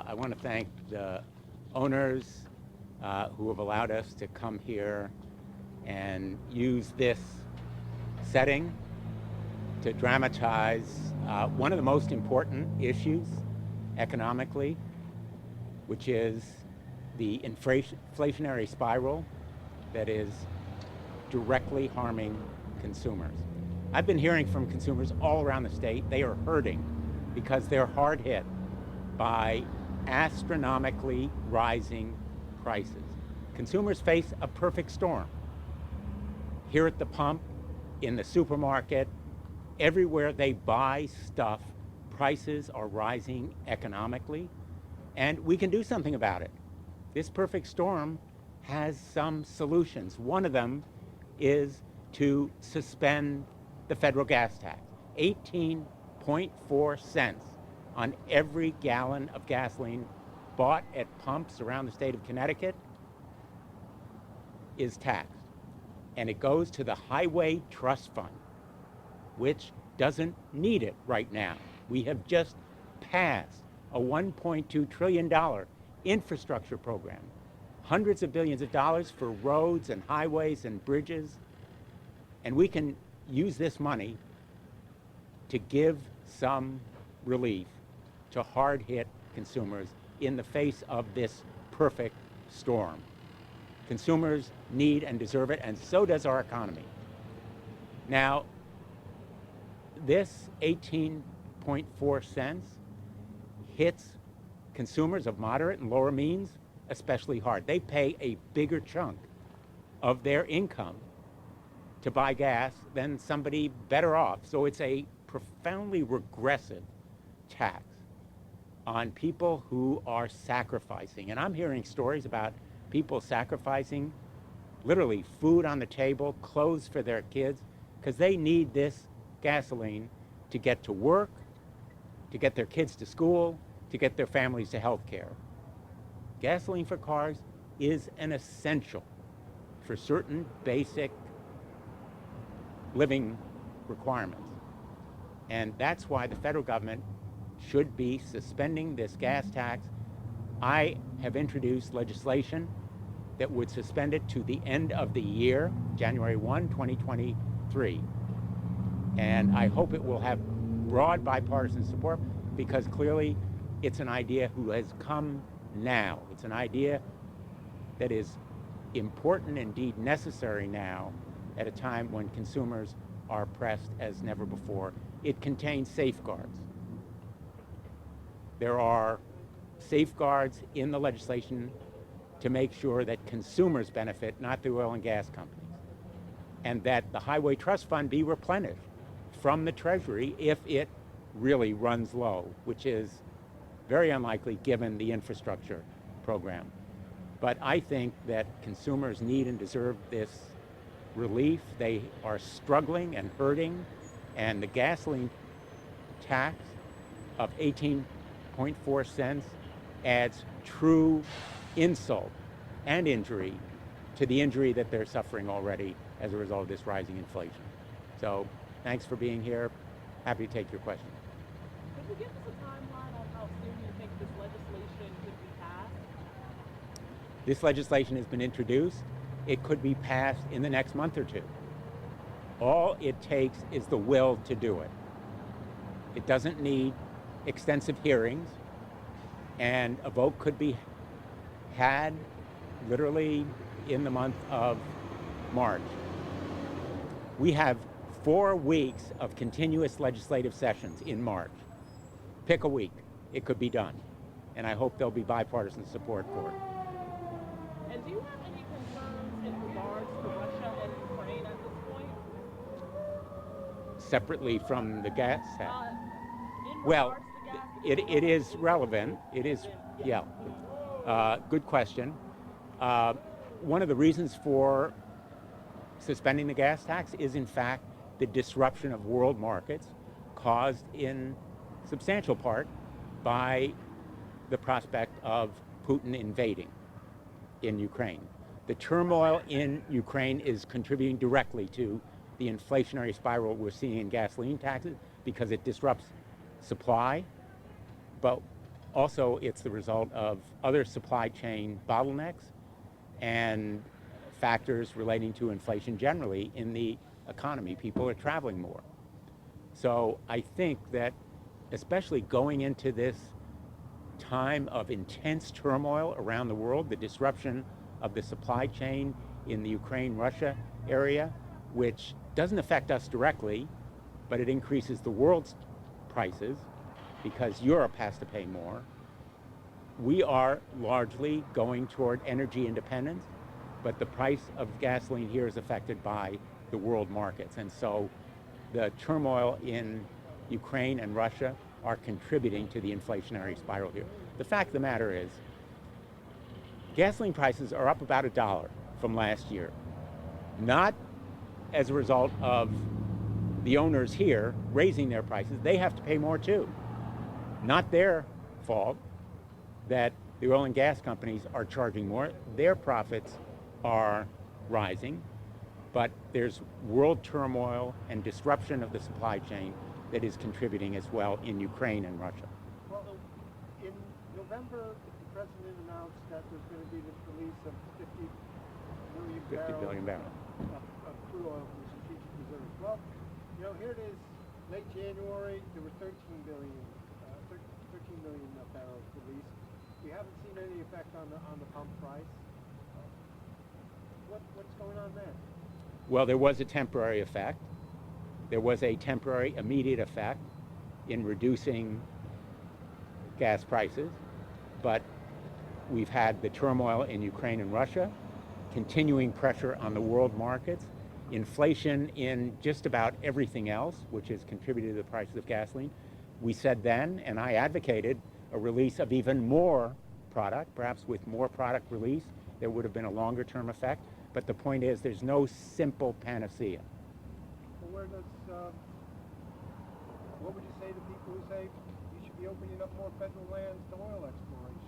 I want to thank the owners who have allowed us to come here and use this setting to dramatize one of the most important issues economically, which is the inflationary spiral that is directly harming consumers. I've been hearing from consumers all around the state. They are hurting because they're hard hit by astronomically rising prices. Consumers face a perfect storm. Here at the pump, in the supermarket, everywhere they buy stuff, prices are rising economically, and we can do something about it. This perfect storm has some solutions. One of them is to suspend the federal gas tax. 18.4 cents on every gallon of gasoline bought at pumps around the state of Connecticut is taxed. And it goes to the Highway Trust Fund, which doesn't need it right now. We have just passed a $1.2 trillion infrastructure program, hundreds of billions of dollars for roads and highways and bridges, and we can use this money to give some relief to hard-hit consumers in the face of this perfect storm. Consumers need and deserve it, and so does our economy. Now, this 18.4 cents hits consumers of moderate and lower means especially hard. They pay a bigger chunk of their income to buy gas than somebody better off. So it's a profoundly regressive tax on people who are sacrificing. And I'm hearing stories about people sacrificing literally food on the table, clothes for their kids, because they need this gasoline to get to work, to get their kids to school, to get their families to health care. Gasoline for cars is an essential for certain basic living requirements. And that's why the federal government should be suspending this gas tax. I have introduced legislation that would suspend it to the end of the year, January 1, 2023. And I hope it will have broad bipartisan support, because clearly it's an idea who has come now. It's an idea that is important, indeed necessary now, at a time when consumers are pressed as never before. It contains safeguards. There are safeguards in the legislation to make sure that consumers benefit, not the oil and gas companies, and that the Highway Trust Fund be replenished from the Treasury if it really runs low, which is very unlikely given the infrastructure program. But I think that consumers need and deserve this relief. They are struggling and hurting, and the gasoline tax of 18.4 cents adds true insult and injury to the injury that they're suffering already as a result of this rising inflation. So thanks for being here. Happy to take your questions. Could you give us a timeline on how soon you think this legislation could be passed? This legislation has been introduced. It could be passed in the next month or two. All it takes is the will to do it. It doesn't need extensive hearings, and a vote could be had literally in the month of March. We have 4 weeks of continuous legislative sessions in March. Pick a week, it could be done. And I hope there'll be bipartisan support for it. And do you have any concerns in regards to Russia and Ukraine at this point? Separately from the gas tax? In Well, regards to gas, it is relevant. It is, yeah. Good question. One of the reasons for suspending the gas tax is, in fact, the disruption of world markets caused in substantial part by the prospect of Putin invading in Ukraine. The turmoil in Ukraine is contributing directly to the inflationary spiral we're seeing in gasoline taxes because it disrupts supply. But Also, it's the result of other supply chain bottlenecks and factors relating to inflation generally in the economy. People are traveling more. So I think that, especially going into this time of intense turmoil around the world, the disruption of the supply chain in the Ukraine-Russia area, which doesn't affect us directly, but it increases the world's prices because Europe has to pay more. We are largely going toward energy independence, but the price of gasoline here is affected by the world markets. And so the turmoil in Ukraine and Russia are contributing to the inflationary spiral here. The fact of the matter is, gasoline prices are up about $1 from last year, not as a result of the owners here raising their prices. They have to pay more too. Not their fault that the oil and gas companies are charging more. Their profits are rising, but there's world turmoil and disruption of the supply chain that is contributing as well in Ukraine and Russia. Well, in November, the president announced that there's going to be this release of 50 billion barrels of crude oil from the strategic reserves. Well, here it is, late January, there were 13 million barrels released. We haven't seen any effect on the pump price. What's going on there? Well, there was a temporary effect. There was a temporary immediate effect in reducing gas prices, but we've had the turmoil in Ukraine and Russia, continuing pressure on the world markets, inflation in just about everything else, which has contributed to the prices of gasoline. We said then, and I advocated, a release of even more product. Perhaps with more product release, there would have been a longer-term effect. But the point is, there's no simple panacea. Well, what would you say to people who say you should be opening up more federal lands to oil exploration?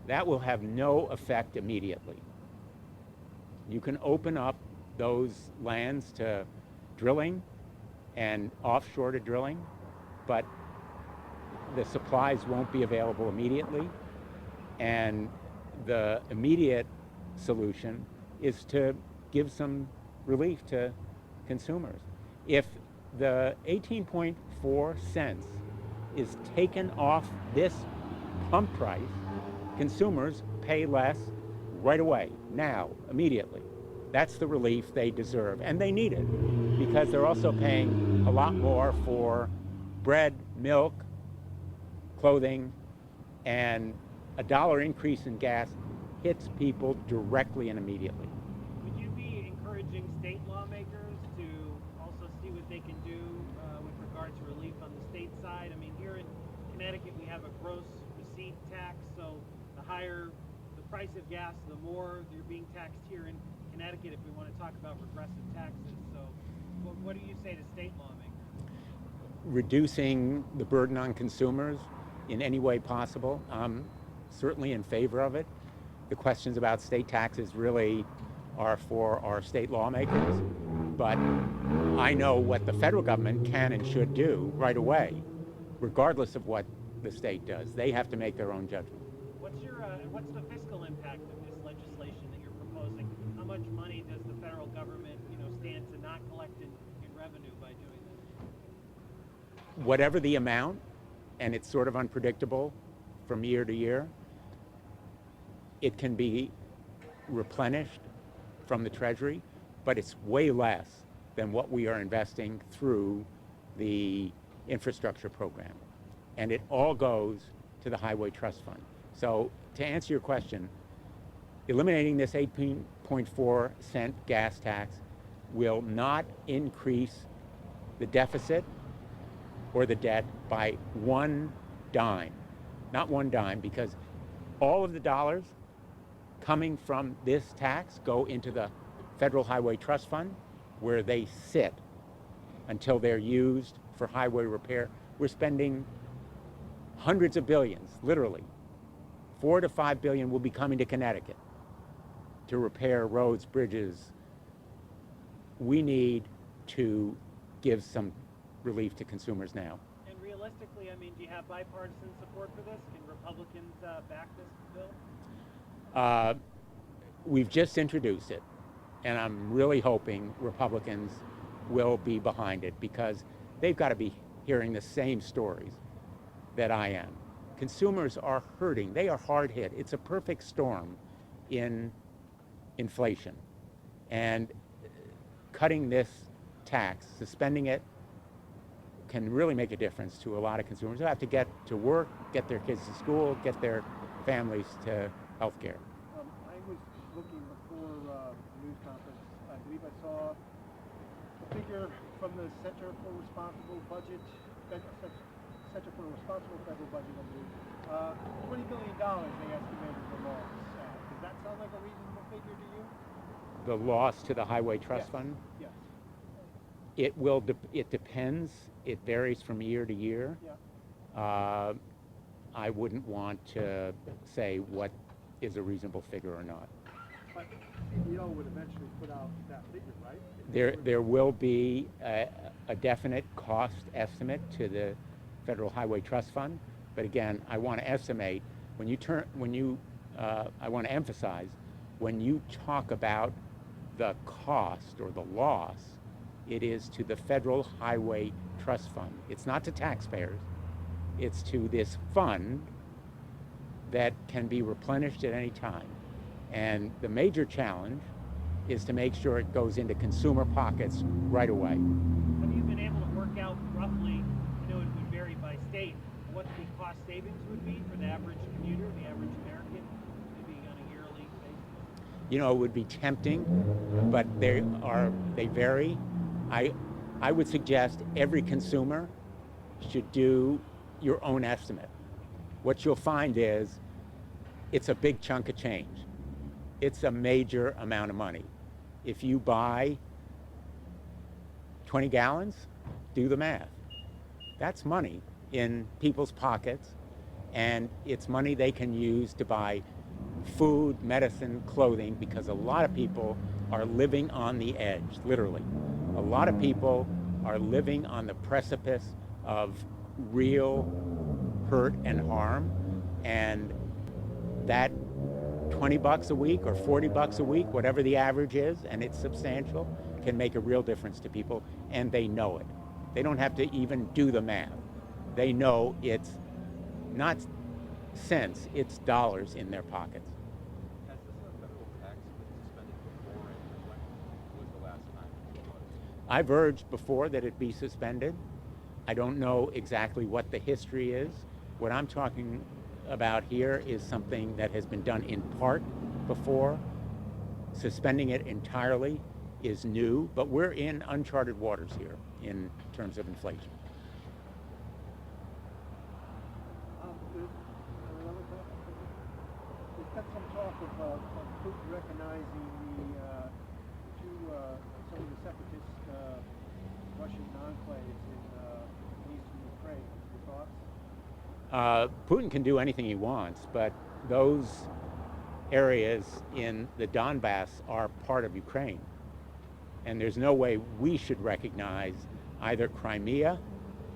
That will have no effect immediately. You can open up those lands to drilling and offshore to drilling, but the supplies won't be available immediately. And the immediate solution is to give some relief to consumers. If the 18.4 cents is taken off this pump price, consumers pay less right away, now, immediately. That's the relief they deserve, and they need it, because they're also paying a lot more for bread, milk, clothing, and a $1 increase in gas hits people directly and immediately. Would you be encouraging state lawmakers to also see what they can do with regard to relief on the state side? I mean, here in Connecticut, we have a gross receipt tax, so the higher the price of gas, the more you're being taxed here in Connecticut if we want to talk about regressive taxes. So what do you say to state lawmakers? Reducing the burden on consumers in any way possible, I'm certainly in favor of it. The questions about state taxes really are for our state lawmakers, but I know what the federal government can and should do right away, regardless of what the state does. They have to make their own judgment. What's the fiscal impact of this legislation that you're proposing? How much money does the federal government, stand to not collect in revenue by doing this? Whatever the amount, and it's sort of unpredictable from year to year, it can be replenished from the Treasury, but it's way less than what we are investing through the infrastructure program. And it all goes to the Highway Trust Fund. So to answer your question, eliminating this 18.4 cent gas tax will not increase the deficit or the debt by one dime. Not one dime, because all of the dollars coming from this tax go into the Federal Highway Trust Fund, where they sit until they're used for highway repair. We're spending hundreds of billions, literally. 4 to 5 billion will be coming to Connecticut to repair roads, bridges. We need to give some relief to consumers now. And realistically, I mean, do you have bipartisan support for this? Can Republicans back this bill? We've just introduced it, and I'm really hoping Republicans will be behind it because they've got to be hearing the same stories that I am. Consumers are hurting. They are hard hit. It's a perfect storm in inflation. And cutting this tax, suspending it, can really make a difference to a lot of consumers who have to get to work, get their kids to school, get their families to health care. I was looking before the news conference. I believe I saw a figure from the Center for Responsible Budget, Center for Responsible Federal Budget, I believe. $20 billion they estimated the loss. Does that sound like a reasonable figure to you? The loss to the Highway Trust Yes. Fund? Yes. It depends. It varies from year to year. Yeah. I wouldn't want to say what is a reasonable figure or not. But CBO would eventually put out that figure, right? There will be a definite cost estimate to the Federal Highway Trust Fund, but again, I want to estimate I want to emphasize when you talk about the cost or the loss, it is to the Federal Highway Trust Fund. It's not to taxpayers. It's to this fund that can be replenished at any time. And the major challenge is to make sure it goes into consumer pockets right away. Have you been able to work out roughly, I know it would vary by state, what the cost savings would be for the average commuter, the average American, maybe on a yearly basis? You know, it would be tempting, but they vary. I would suggest every consumer should do your own estimate. What you'll find is it's a big chunk of change. It's a major amount of money. If you buy 20 gallons, do the math. That's money in people's pockets, and it's money they can use to buy food, medicine, clothing, because a lot of people are living on the edge, literally. A lot of people are living on the precipice of real hurt and harm, and that 20 bucks a week or 40 bucks a week, whatever the average is, and it's substantial, can make a real difference to people, and they know it. They don't have to even do the math. They know it's not cents, it's dollars in their pockets. Has this federal tax been suspended before, and when was the last time it was? I've urged before that it be suspended. I don't know exactly what the history is. What I'm talking about here is something that has been done in part before. Suspending it entirely is new, but we're in uncharted waters here in terms of inflation. There's another topic. There's been some talk of Putin recognizing some of the separatist Russian enclaves in eastern Ukraine. Your thoughts? Putin can do anything he wants, but those areas in the Donbass are part of Ukraine. And there's no way we should recognize either Crimea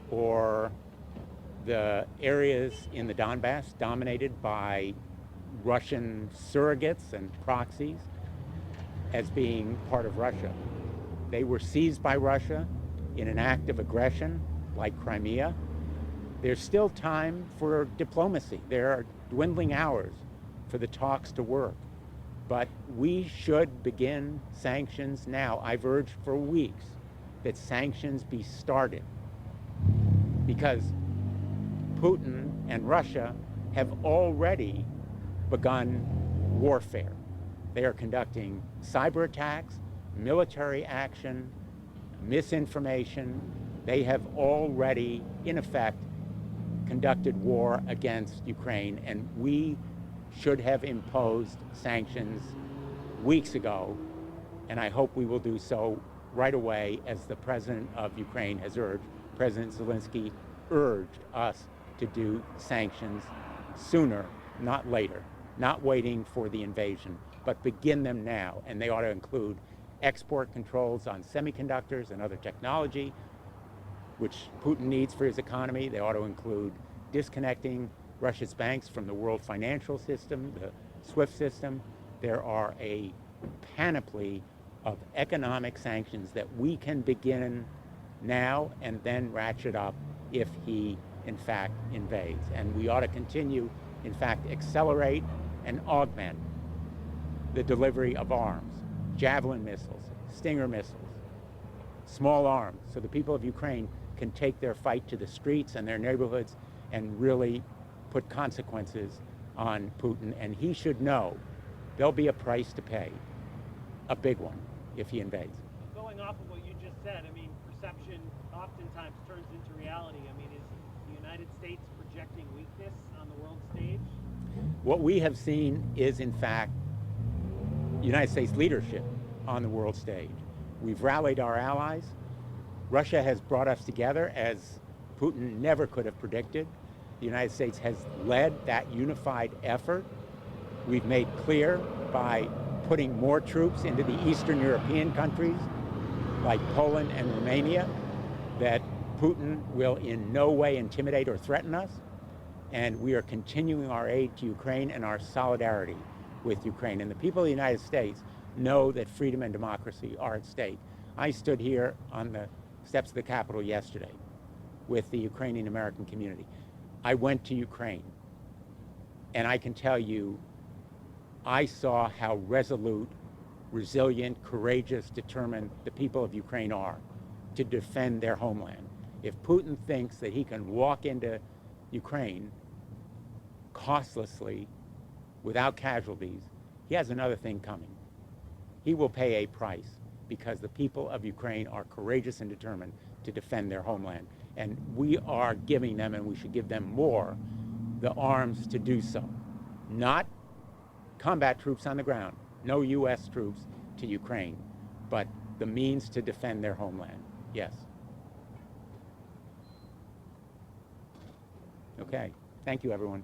or the areas in the Donbass dominated by Russian surrogates and proxies as being part of Russia. They were seized by Russia in an act of aggression like Crimea. There's still time for diplomacy. There are dwindling hours for the talks to work. But we should begin sanctions now. I've urged for weeks that sanctions be started because Putin and Russia have already begun warfare. They are conducting cyber attacks, military action, misinformation. They have already, in effect, conducted war against Ukraine, and we should have imposed sanctions weeks ago, and I hope we will do so right away, as the president of Ukraine has urged. President Zelensky urged us to do sanctions sooner, not later, not waiting for the invasion, but begin them now, and they ought to include export controls on semiconductors and other technology, which Putin needs for his economy. They ought to include disconnecting Russia's banks from the world financial system, the SWIFT system. There are a panoply of economic sanctions that we can begin now and then ratchet up if he, in fact, invades. And we ought to continue, in fact, accelerate and augment the delivery of arms, Javelin missiles, Stinger missiles, small arms, so the people of Ukraine can take their fight to the streets and their neighborhoods and really put consequences on Putin. And he should know there'll be a price to pay, a big one, if he invades. Going off of what you just said, I mean, perception oftentimes turns into reality. I mean, is the United States projecting weakness on the world stage? What we have seen is, in fact, United States leadership on the world stage. We've rallied our allies. Russia has brought us together as Putin never could have predicted. The United States has led that unified effort. We've made clear by putting more troops into the Eastern European countries like Poland and Romania that Putin will in no way intimidate or threaten us. And we are continuing our aid to Ukraine and our solidarity with Ukraine. And the people of the United States know that freedom and democracy are at stake. I stood here on the steps of the Capitol yesterday with the Ukrainian American community. I went to Ukraine, and I can tell you, I saw how resolute, resilient, courageous, determined the people of Ukraine are to defend their homeland. If Putin thinks that he can walk into Ukraine costlessly, without casualties, he has another thing coming. He will pay a price because the people of Ukraine are courageous and determined to defend their homeland. And we are giving them, and we should give them more, the arms to do so. Not combat troops on the ground, no U.S. troops to Ukraine, but the means to defend their homeland. Yes. Okay. Thank you, everyone.